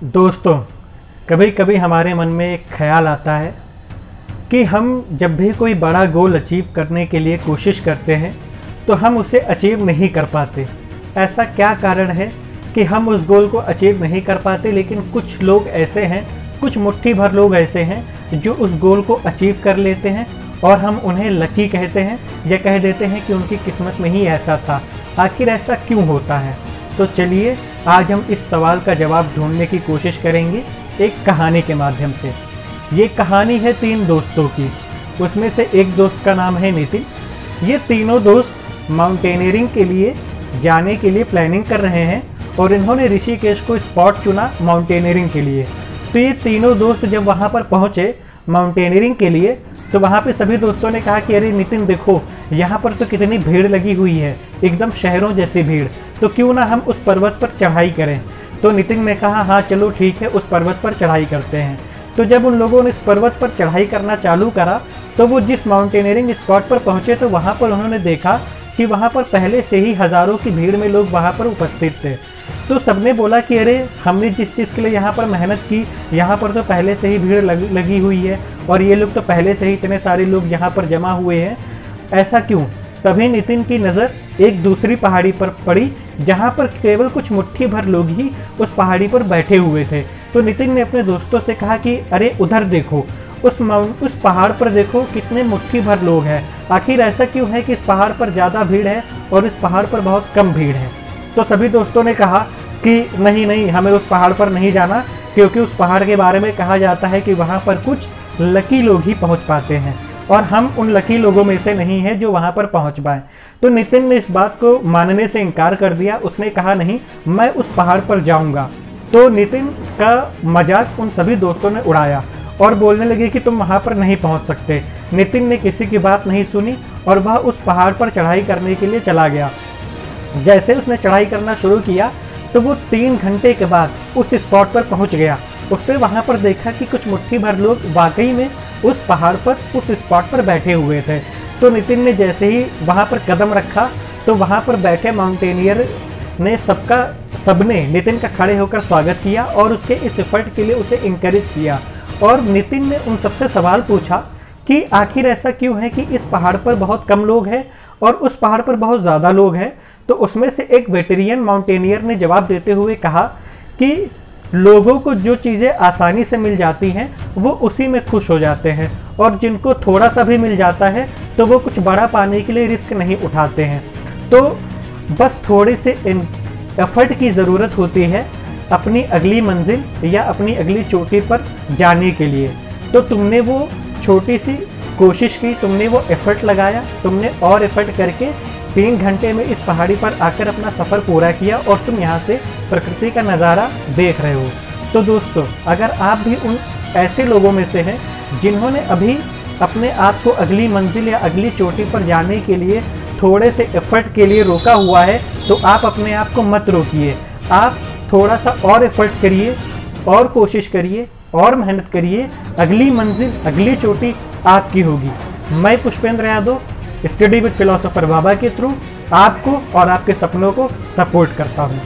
दोस्तों, कभी कभी हमारे मन में एक ख्याल आता है कि हम जब भी कोई बड़ा गोल अचीव करने के लिए कोशिश करते हैं तो हम उसे अचीव नहीं कर पाते। ऐसा क्या कारण है कि हम उस गोल को अचीव नहीं कर पाते, लेकिन कुछ लोग ऐसे हैं, कुछ मुट्ठी भर लोग ऐसे हैं जो उस गोल को अचीव कर लेते हैं और हम उन्हें लकी कहते हैं या कह देते हैं कि उनकी किस्मत में ही ऐसा था। आखिर ऐसा क्यों होता है? तो चलिए आज हम इस सवाल का जवाब ढूंढने की कोशिश करेंगे एक कहानी के माध्यम से। ये कहानी है 3 दोस्तों की। उसमें से एक दोस्त का नाम है नितिन। ये तीनों दोस्त माउंटेनियरिंग के लिए जाने के लिए प्लानिंग कर रहे हैं और इन्होंने ऋषिकेश को स्पॉट चुना माउंटेनियरिंग के लिए। तो ये तीनों दोस्त जब वहाँ पर पहुँचे माउंटेनियरिंग के लिए तो वहाँ पे सभी दोस्तों ने कहा कि अरे नितिन देखो, यहाँ पर तो कितनी भीड़ लगी हुई है, एकदम शहरों जैसी भीड़, तो क्यों ना हम उस पर्वत पर चढ़ाई करें। तो नितिन ने कहा हाँ चलो ठीक है, उस पर्वत पर चढ़ाई करते हैं। तो जब उन लोगों ने इस पर्वत पर चढ़ाई करना चालू करा तो वो जिस माउंटेनियरिंग स्पॉट पर पहुँचे तो वहाँ पर उन्होंने देखा कि वहाँ पर पहले से ही हज़ारों की भीड़ में लोग वहाँ पर उपस्थित थे। तो सबने बोला कि अरे हमने जिस चीज़ के लिए यहाँ पर मेहनत की, यहाँ पर तो पहले से ही भीड़ लगी हुई है और ये लोग तो पहले से ही इतने सारे लोग यहाँ पर जमा हुए हैं, ऐसा क्यों? तभी नितिन की नज़र एक दूसरी पहाड़ी पर पड़ी जहाँ पर केवल कुछ मुट्ठी भर लोग ही उस पहाड़ी पर बैठे हुए थे। तो नितिन ने अपने दोस्तों से कहा कि अरे उधर देखो, उस पहाड़ पर देखो कितने मुट्ठी भर लोग हैं। आखिर ऐसा क्यों है कि इस पहाड़ पर ज़्यादा भीड़ है और इस पहाड़ पर बहुत कम भीड़ है? तो सभी दोस्तों ने कहा कि नहीं नहीं, हमें उस पहाड़ पर नहीं जाना, क्योंकि उस पहाड़ के बारे में कहा जाता है कि वहाँ पर कुछ लकी लोग ही पहुँच पाते हैं और हम उन लकी लोगों में से नहीं हैं जो वहाँ पर पहुँच पाएँ। तो नितिन ने इस बात को मानने से इनकार कर दिया। उसने कहा नहीं, मैं उस पहाड़ पर जाऊँगा। तो नितिन का मजाक उन सभी दोस्तों ने उड़ाया और बोलने लगे कि तुम वहाँ पर नहीं पहुँच सकते। नितिन ने किसी की बात नहीं सुनी और वह उस पहाड़ पर चढ़ाई करने के लिए चला गया। जैसे उसने चढ़ाई करना शुरू किया तो वो 3 घंटे के बाद उस स्पॉट पर पहुंच गया। उसने वहां पर देखा कि कुछ मुट्ठी भर लोग वाकई में उस पहाड़ पर उस स्पॉट पर बैठे हुए थे। तो नितिन ने जैसे ही वहां पर कदम रखा तो वहां पर बैठे माउंटेनियर ने सबने नितिन का खड़े होकर स्वागत किया और उसके इस एफर्ट के लिए उसे इंकरेज किया। और नितिन ने उन सबसे सवाल पूछा कि आखिर ऐसा क्यों है कि इस पहाड़ पर बहुत कम लोग हैं और उस पहाड़ पर बहुत ज़्यादा लोग हैं। तो उसमें से एक वेटेरियन माउंटेनियर ने जवाब देते हुए कहा कि लोगों को जो चीज़ें आसानी से मिल जाती हैं वो उसी में खुश हो जाते हैं और जिनको थोड़ा सा भी मिल जाता है तो वो कुछ बड़ा पाने के लिए रिस्क नहीं उठाते हैं। तो बस थोड़े से एफर्ट की ज़रूरत होती है अपनी अगली मंजिल या अपनी अगली चोटी पर जाने के लिए। तो तुमने वो छोटी सी कोशिश की, तुमने वो एफर्ट लगाया, तुमने और एफर्ट करके 3 घंटे में इस पहाड़ी पर आकर अपना सफ़र पूरा किया और तुम यहाँ से प्रकृति का नज़ारा देख रहे हो। तो दोस्तों, अगर आप भी उन ऐसे लोगों में से हैं जिन्होंने अभी अपने आप को अगली मंजिल या अगली चोटी पर जाने के लिए थोड़े से एफर्ट के लिए रोका हुआ है, तो आप अपने आप को मत रोकिए। आप थोड़ा सा और एफर्ट करिए और कोशिश करिए और मेहनत करिए। अगली मंजिल, अगली चोटी आपकी होगी। मैं Pushpendra Yadav study with philosopher Baba के थ्रू आपको और आपके सपनों को सपोर्ट करता हूँ।